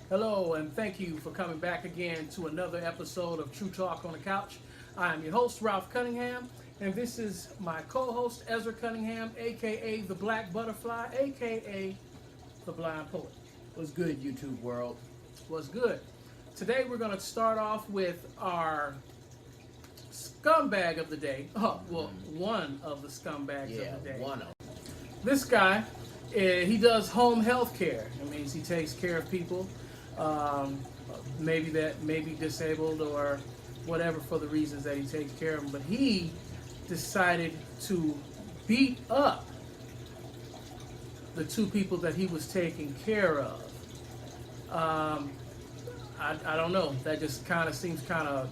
Hello, and thank you for coming back again to another episode of True Talk on the Couch. I am your host, Ralph Cunningham, and this is my co-host, Ezra Cunningham, aka the Black Butterfly, aka the Blind Poet. What's good, YouTube world? What's good? Today we're going to start off with our scumbag of the day. Oh, well, one of the scumbags of the day. One of them. This guy, he does home health care. It means he takes care of people, maybe that may be disabled or whatever for the reasons that he takes care of them. But he decided to beat up the two people that he was taking care of. I don't know. That just kind of seems kind of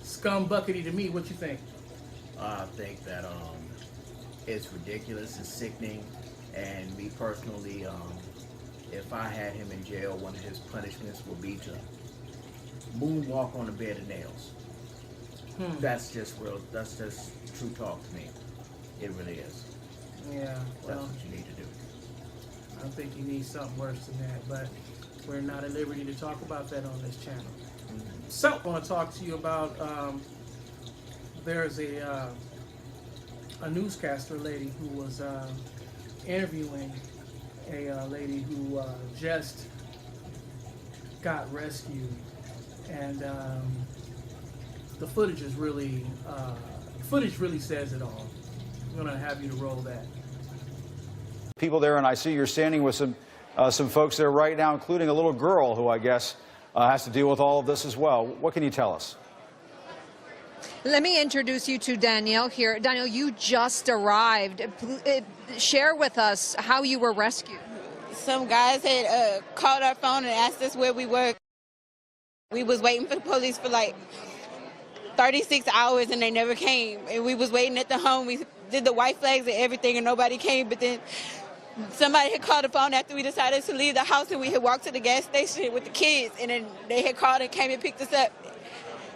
scumbuckety to me. What you think? I think that it's ridiculous and sickening. And me personally, if I had him in jail, one of his punishments would be to moonwalk on a bed of nails. That's just real. That's just true talk to me. It really is. Yeah. That's what you need to do. I think he needs something worse than that, but we're not at liberty to talk about that on this channel. So I want to talk to you about there's a newscaster lady who was interviewing a lady who just got rescued, and the footage is really says it all. I'm gonna have you to roll that. People there, and I see you're standing with some folks there right now, including a little girl who I guess has to deal with all of this as well. What can you tell us? Let me introduce you to Danielle here. Danielle, you just arrived. Share with us how you were rescued. Some guys had called our phone and asked us where we were. We was waiting for the police for like 36 hours and they never came. And we was waiting at the home. We did the white flags and everything and nobody came. But then somebody had called the phone after we decided to leave the house, and we had walked to the gas station with the kids, and then they had called and came and picked us up.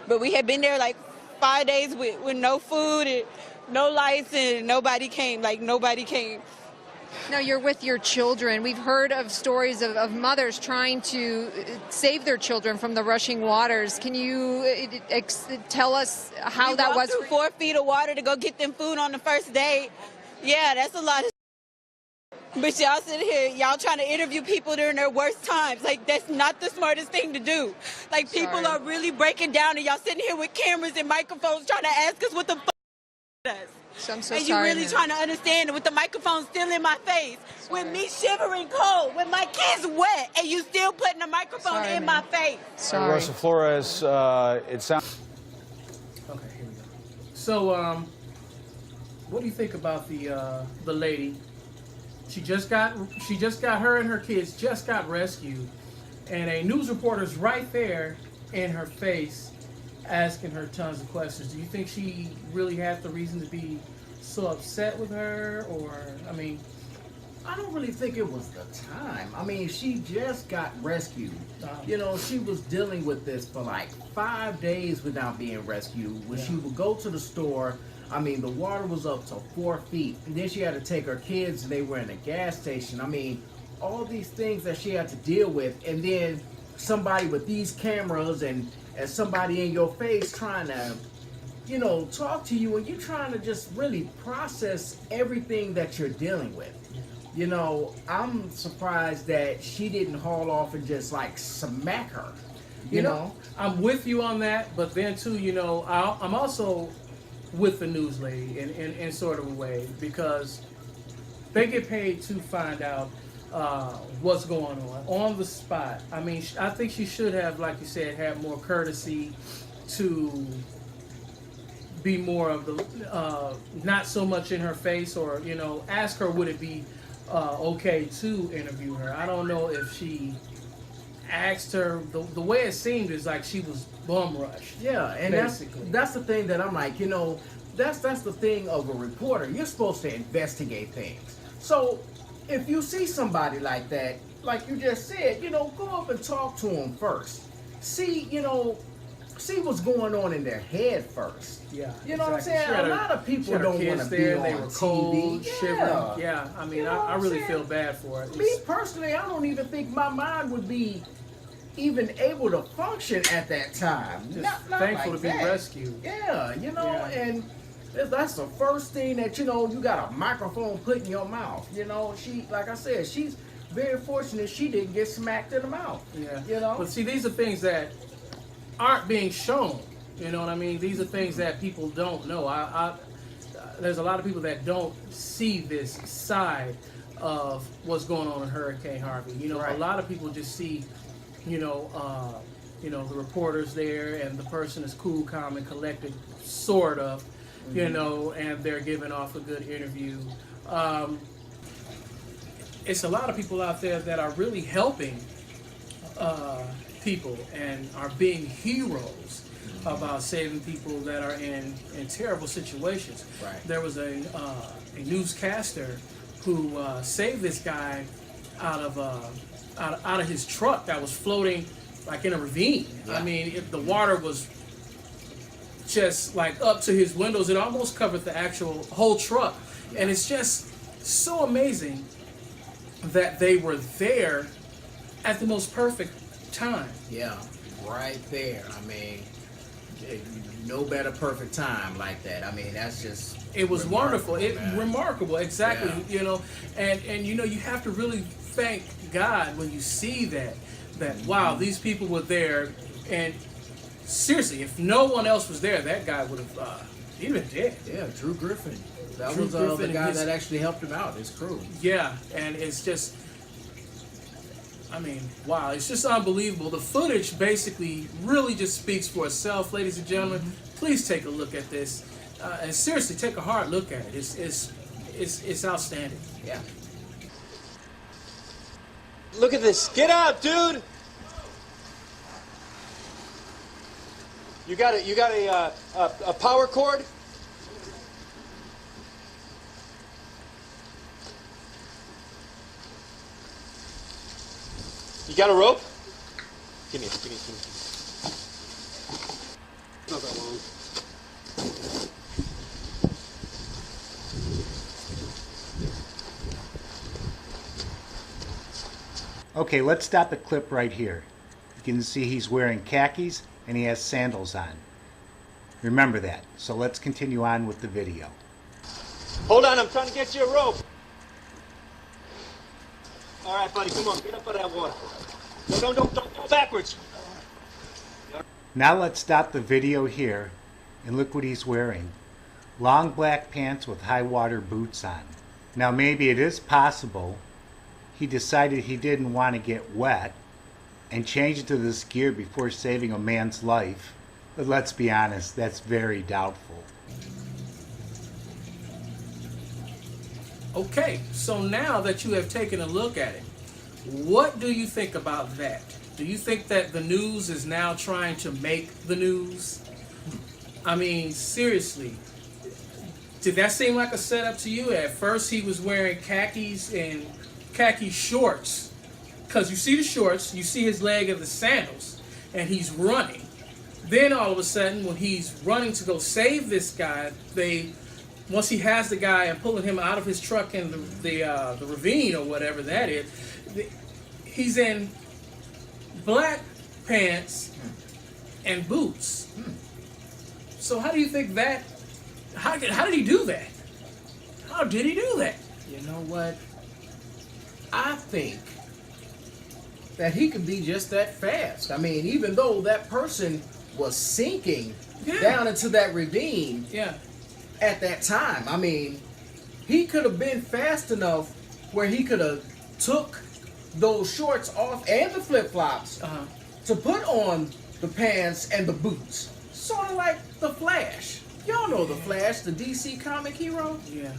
But we had been there like 5 days with no food and no lights, and nobody came. Now you're with your children. We've heard of stories of mothers trying to save their children from the rushing waters. Can you tell us how that was? We walked through 4 feet of water to go get them food on the first day. Yeah, that's a lot of. But y'all sit here, y'all trying to interview people during their worst times. Like, that's not the smartest thing to do. Like, people are really breaking down, and y'all sitting here with cameras and microphones trying to ask us what the fuck does. So I'm so and sorry. you really trying to understand it with the microphone still in my face, with me shivering cold, with my kids wet, and you still putting the microphone in my face. Sorry. Rosa Flores, it sounds. Okay, here we go. So, what do you think about the lady? She just got her and her kids just got rescued, and a news reporter's right there in her face asking her tons of questions. Do you think she really had the reason to be so upset with her? Or, I mean, I don't really think it was the time. I mean, she just got rescued. You know, she was dealing with this for like 5 days without being rescued. When she would go to the store, I mean, the water was up to 4 feet. And then she had to take her kids, and they were in a gas station. I mean, all these things that she had to deal with. And then somebody with these cameras and somebody in your face trying to, you know, talk to you. And you're trying to just really process everything that you're dealing with. You know, I'm surprised that she didn't haul off and just, like, smack her. You know? I'm with you on that. But then, too, you know, I'm also with the news lady in sort of a way, because they get paid to find out what's going on the spot. I mean, I think she should have, like you said, had more courtesy to be more of the not so much in her face, or, you know, ask her would it be okay to interview her. I don't know if she asked her. The way it seemed is like she was bum rushed. Yeah, and that's the thing that I'm like, you know, that's the thing of a reporter. You're supposed to investigate things. So if you see somebody like that, like you just said, you know, go up and talk to them first. See, you know, see what's going on in their head first. Yeah, you know what I'm saying? A lot of people don't want to be on they were cold, TV. shivering. Yeah, I mean, you know I really saying? feel bad for it. Me personally, I don't even think my mind would be even able to function at that time. Just Not thankful like to be that. rescued. Yeah, you know, Yeah. and that's the first thing that, you know, you got a microphone put in your mouth. You know, she, like I said, she's very fortunate she didn't get smacked in the mouth. Yeah. You know? But see, these are things that aren't being shown. You know what I mean? These are things that people don't know. There's a lot of people that don't see this side of what's going on in Hurricane Harvey. You know, Right. a lot of people just see, you know, the reporters there, and the person is cool, calm, and collected, sort of, you know, and they're giving off a good interview. It's a lot of people out there that are really helping people and are being heroes about saving people that are in terrible situations. Right. There was a newscaster who saved this guy out of his truck that was floating like in a ravine. Yeah. I mean, the water was just like up to his windows. It almost covered the actual whole truck. And it's just so amazing that they were there at the most perfect time. Yeah, right there. I mean, no better perfect time like that. I mean, that's just It was wonderful. man. Remarkable, exactly. Yeah. You know, and you know, you have to really thank God when you see that wow, these people were there. And seriously, if no one else was there, that guy would have he'd been dead. Yeah, Drew Griffin. That Drew was the Griffin guy and his- that actually helped him out, his crew. Yeah, and it's just, I mean, wow, it's just unbelievable. The footage basically really just speaks for itself, ladies and gentlemen. Please take a look at this, and seriously, take a hard look at it. It's outstanding. Yeah. Look at this. Get out, dude. You got a power cord? You got a rope? Give me. Not that long. Okay, let's stop the clip right here. You can see he's wearing khakis and he has sandals on. Remember that. So let's continue on with the video. Hold on, I'm trying to get you a rope. All right, buddy, come on, get up out of that water. No, don't go backwards. Now let's stop the video here and look what he's wearing. Long black pants with high water boots on. Now maybe it is possible he decided he didn't want to get wet and changed to this gear before saving a man's life. But let's be honest, that's very doubtful. Okay, so now that you have taken a look at it, what do you think about that? Do you think that the news is now trying to make the news? I mean, seriously, did that seem like a setup to you? At first he was wearing khakis and khaki shorts, because you see the shorts, you see his leg of the sandals, and he's running. Then all of a sudden, when he's running to go save this guy, once he has the guy and pulling him out of his truck in the ravine or whatever that is, he's in black pants and boots. So how do you think that? How did he do that? How did he do that? You know what? I think that he could be just that fast. I mean, even though that person was sinking down into that ravine at that time, I mean, he could have been fast enough where he could have took those shorts off and the flip-flops to put on the pants and the boots. Sort of like the Flash. Y'all know the Flash, the DC comic hero? Yeah.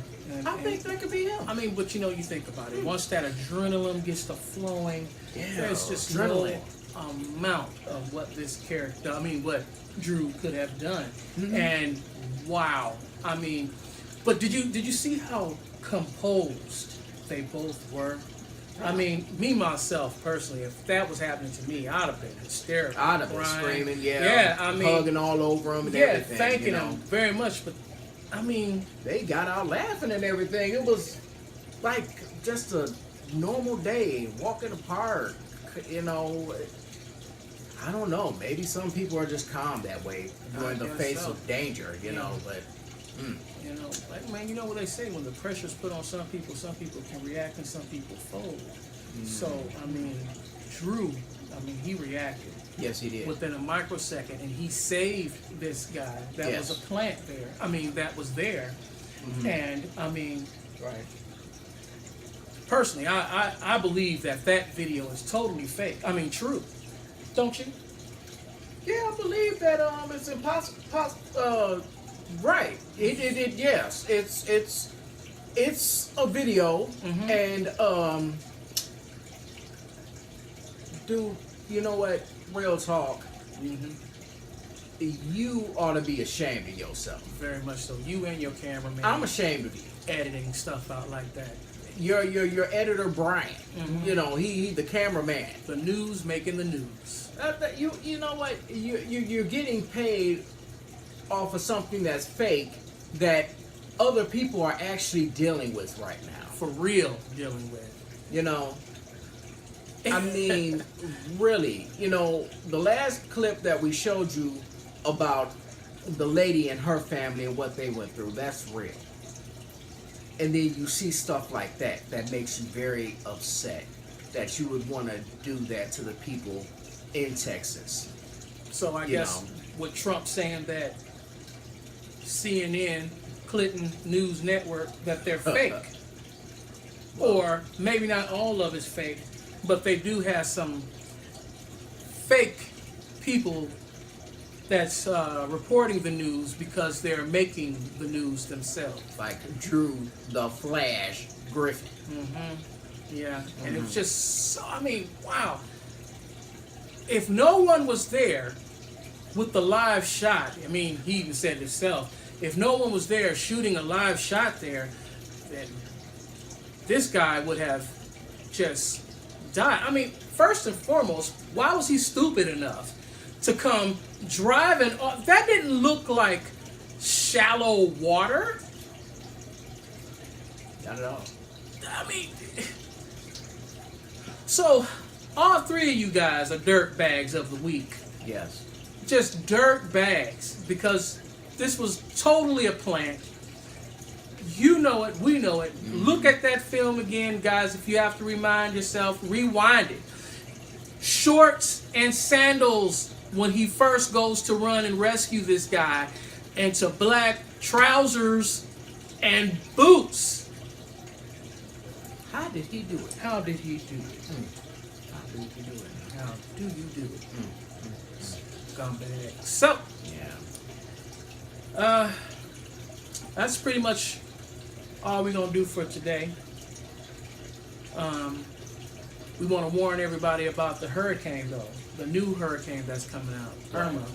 I think that could be him. I mean, but you know, you think about it. Once that adrenaline gets to flowing, there's just adrenaline. no amount of what this character, what Drew could have done. And wow, I mean, but did you see how composed they both were? I mean, me myself personally, if that was happening to me, I'd have been hysterical. I'd have been crying. screaming, I mean, hugging all over him and everything. thanking you know? him very much. But I mean, They got out laughing and everything. It was like just a normal day, walk in the park, you know. I don't know. Maybe some people are just calm that way in the face of danger, you know. But you know, like, man, you know what they say: when the pressure's put on some people can react and some people fold. So I mean, Drew, he reacted. Yes, he did. Within a microsecond, and he saved this guy. That was a plant there. That was there, and right. Personally, I believe that video is totally fake. True. Don't you? Yeah, I believe that it's impossible. Right. Yes. It's a video, and dude, you know what? Real talk. You ought to be ashamed of yourself. Very much so. You and your cameraman. I'm ashamed of you. Editing stuff out like that. Your editor Brian. You know, he the cameraman. The news making the news. You know what? You're getting paid off of something that's fake that other people are actually dealing with right now. For real, dealing with. You know. Really. You know, the last clip that we showed you about the lady and her family and what they went through, that's real. And then you see stuff like that makes you very upset that you would want to do that to the people in Texas. So I guess with Trump saying that CNN, Clinton News Network, that they're fake. Or maybe not all of it's fake, but they do have some fake people that's reporting the news because they're making the news themselves. Like Drew the Flash Griffin. Yeah, and it's just, so, wow. If no one was there with the live shot, he even said himself, if no one was there shooting a live shot there, then this guy would have just died. First and foremost, why was he stupid enough to come driving off? That didn't look like shallow water. Not at all. So all three of you guys are dirt bags of the week. Yes. Just dirt bags, because this was totally a plant. You know it, we know it. Look at that film again, guys. If you have to remind yourself, rewind it. Shorts and sandals when he first goes to run and rescue this guy, and to black trousers and boots. How did he do it? How did he do it? How did he do it? How do you do it? Scumbag. So, that's pretty much all we're going to do for today. We want to warn everybody about the hurricane, though. The new hurricane that's coming out, Irma.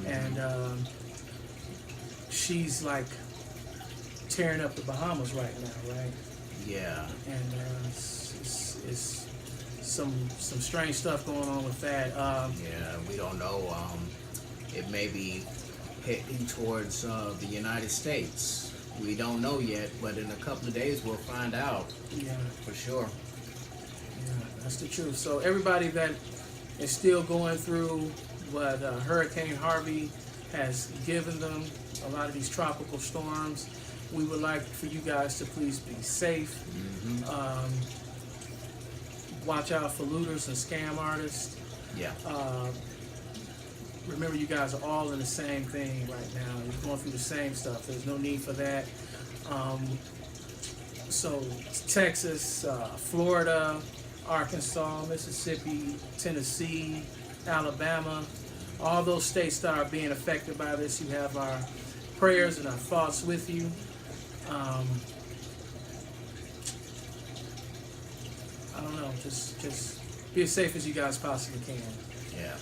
And she's like tearing up the Bahamas right now, right? Yeah. And it's some strange stuff going on with that. Yeah, we don't know. It may be heading towards the United States. We don't know yet, but in a couple of days we'll find out. Yeah, for sure. Yeah, that's the truth. So everybody that is still going through what Hurricane Harvey has given them, a lot of these tropical storms, we would like for you guys to please be safe. Watch out for looters and scam artists. Yeah. Remember, you guys are all in the same thing right now. You're going through the same stuff. There's no need for that. So Texas, Florida, Arkansas, Mississippi, Tennessee, Alabama, all those states that are being affected by this, you have our prayers and our thoughts with you. I don't know, just be as safe as you guys possibly can. Yeah.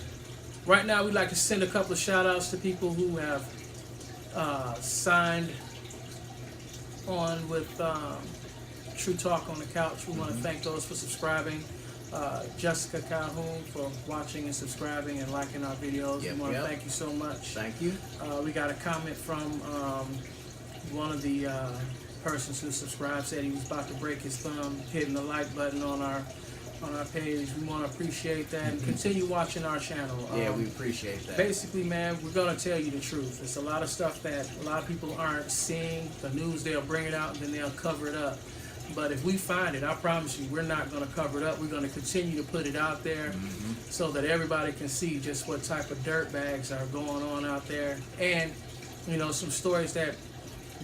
Right now, we'd like to send a couple of shout-outs to people who have signed on with True Talk on the Couch. We want to thank those for subscribing. Jessica Calhoun for watching and subscribing and liking our videos. We want to thank you so much. Thank you. We got a comment from one of the persons who subscribed, said he was about to break his thumb hitting the like button on our on our page. We want to appreciate that and continue watching our channel. Yeah, we appreciate that. Basically, man, we're going to tell you the truth. It's a lot of stuff that a lot of people aren't seeing. The news, they'll bring it out and then they'll cover it up. But if we find it, I promise you, we're not going to cover it up. We're going to continue to put it out there so that everybody can see just what type of dirt bags are going on out there. And, you know, some stories that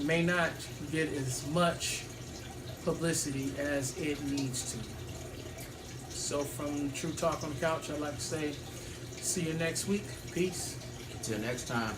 may not get as much publicity as it needs to. So from True Talk on the Couch, I'd like to say, see you next week. Peace. Till next time.